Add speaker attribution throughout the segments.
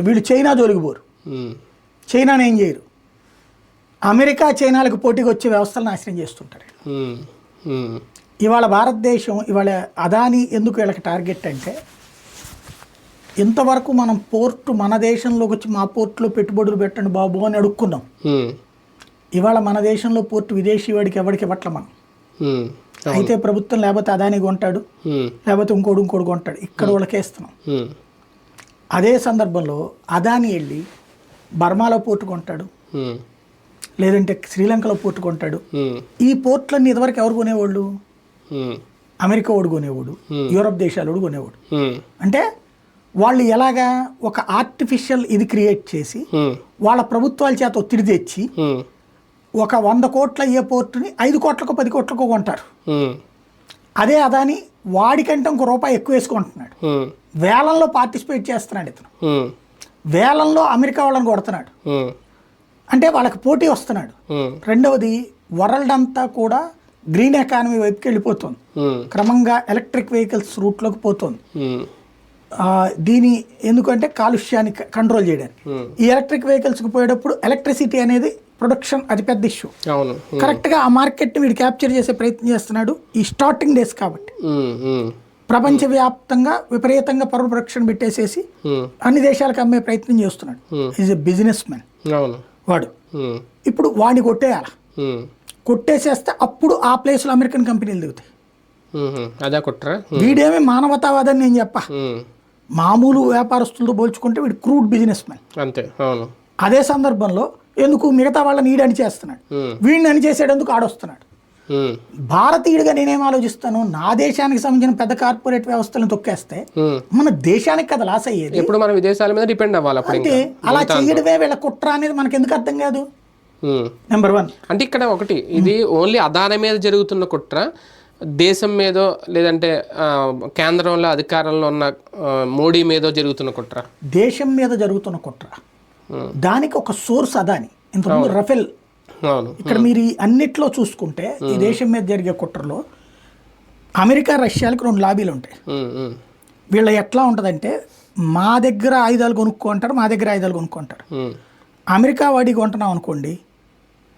Speaker 1: వీళ్ళు చైనా జోలికి పోరు, చైనాని ఏం చేయరు. అమెరికా చైనాలకు పోటీకి వచ్చే వ్యవస్థలు నాశనం చేస్తుంటారు. ఇవాళ భారతదేశం ఇవాళ అదాని ఎందుకు వీళ్ళకి టార్గెట్ అంటే, ఇంతవరకు మనం పోర్టు మన దేశంలోకి వచ్చి మా పోర్టులో పెట్టుబడులు పెట్టండి బాబు అని అడుక్కున్నాం. ఇవాళ మన దేశంలో పోర్టు విదేశీ వాడికి ఎవరికి ఇవ్వట్ల మనం. అయితే ప్రభుత్వం లేకపోతే అదాని కొంటాడు, లేకపోతే ఇంకోటి కొంటాడు, ఇక్కడ వాళ్ళకేస్తున్నాం. అదే సందర్భంలో అదాని వెళ్ళి బర్మాలో పోర్టు కొంటాడు, లేదంటే శ్రీలంకలో పోర్టు కొంటాడు. ఈ పోర్టులన్నీ ఇదివరకు ఎవరు కొనేవాళ్ళు? అమెరికా వాడు కొనేవాడు, యూరప్ దేశాలు కొనేవాడు. అంటే వాళ్ళు ఎలాగా ఒక ఆర్టిఫిషియల్ ఇది క్రియేట్ చేసి వాళ్ళ ప్రభుత్వాల చేత ఒత్తిడి తెచ్చి ఒక 100 కోట్ల అయ్యే పోర్టుని 5 కోట్లకు 10 కోట్లకు కొంటారు. అదే అదాని వాడికంటే ఇంకో రూపాయి ఎక్కువ వేసుకుంటున్నాడు. వేలంలో పార్టిసిపేట్ చేస్తున్నాడు ఇతను, వేలంలో అమెరికా వాళ్ళని కొడుతున్నాడు. అంటే వాళ్ళకి పోటీ వస్తున్నాడు. రెండవది, వరల్డ్ అంతా కూడా గ్రీన్ ఎకానమీ వైపుకి వెళ్ళిపోతుంది, క్రమంగా ఎలక్ట్రిక్ వెహికల్స్ రూట్లోకి పోతుంది. దీని ఎందుకంటే కాలుష్యాన్ని కంట్రోల్ చేయడానికి. ఈ ఎలక్ట్రిక్ వెహికల్స్కి పోయేటప్పుడు ఎలక్ట్రిసిటీ అనేది ప్రొడక్షన్ అది పెద్ద ఇష్యూ. కరెక్ట్గా ఆ మార్కెట్ని వీడు క్యాప్చర్ చేసే ప్రయత్నం చేస్తున్నాడు ఈ స్టార్టింగ్ డేస్ కాబట్టి. ప్రపంచవ్యాప్తంగా విపరీతంగా పవర్ ప్రొడక్షన్ పెట్టేసేసి అన్ని దేశాలకు అమ్మే ప్రయత్నం చేస్తున్నాడు. ఈజ్ ఎ బిజినెస్ మ్యాన్ వాడు. ఇప్పుడు వాడిని కొట్టేయాలి, కొట్టేసేస్తే అప్పుడు ఆ ప్లేస్లో అమెరికన్ కంపెనీలు దిగుతాయి. వీడేమి మానవతావాదని నేను చెప్పా, మామూలు వ్యాపారస్తులతో పోల్చుకుంటే వీడు క్రూడ్ బిజినెస్ మ్యాన్ అంతే. అదే సందర్భంలో ఎందుకు మిగతా వాళ్ళని ఈడని చేస్తున్నాడు, వీడిని అని చేసేటందుకు ఆడొస్తున్నాడు. భారతీయుడిగా నేనేం ఆలోచిస్తాను, నా దేశానికి సంబంధించిన పెద్ద కార్పొరేట్ వ్యవస్థలను తొక్కేస్తే మన దేశానికి కదా లాస్ అయ్యేది.
Speaker 2: ఇప్పుడు మనం విదేశాల మీద డిపెండ్ అవ్వాలి.
Speaker 1: అంటే అలా చేయడమే వీళ్ళ కుట్ర అనేది మనకు ఎందుకు అర్థం కాదు. నెంబర్ 1
Speaker 2: అంటే ఇక్కడ ఒకటి, ఇది ఓన్లీ అదాని మీద జరుగుతున్న కుట్ర, దేశం మీదో లేదంటే కేంద్రంలో అధికారంలో ఉన్న మోడీ మీదో జరుగుతున్న కుట్ర.
Speaker 1: దేశం మీద జరుగుతున్న కుట్ర, దానికి ఒక సోర్స్ అదాని. ఇంతకుముందు రఫేల్. ఇక్కడ మీరు అన్నిట్లో చూసుకుంటే ఈ దేశం మీద జరిగే కుట్రలో అమెరికా రష్యాలకు 2 లాబీలు ఉంటాయి. వీళ్ళ ఎట్లా ఉంటుందంటే, మా దగ్గర ఆయుధాలు కొనుక్కుంటారు, మా దగ్గర ఆయుధాలు కొనుక్కుంటారు. అమెరికా వాడి కొంటున్నాం అనుకోండి,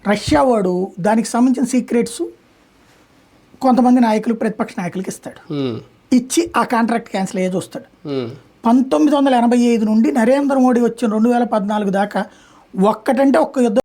Speaker 1: రష్యా వాడు దానికి సంబంధించిన సీక్రెట్స్ కొంతమంది నాయకులు, ప్రతిపక్ష నాయకులకి ఇస్తాడు. ఇచ్చి ఆ కాంట్రాక్ట్ క్యాన్సిల్ అయ్యే చూస్తాడు. 1985 నుండి నరేంద్ర మోడీ వచ్చిన 2014 దాకా ఒక్క యుద్ధం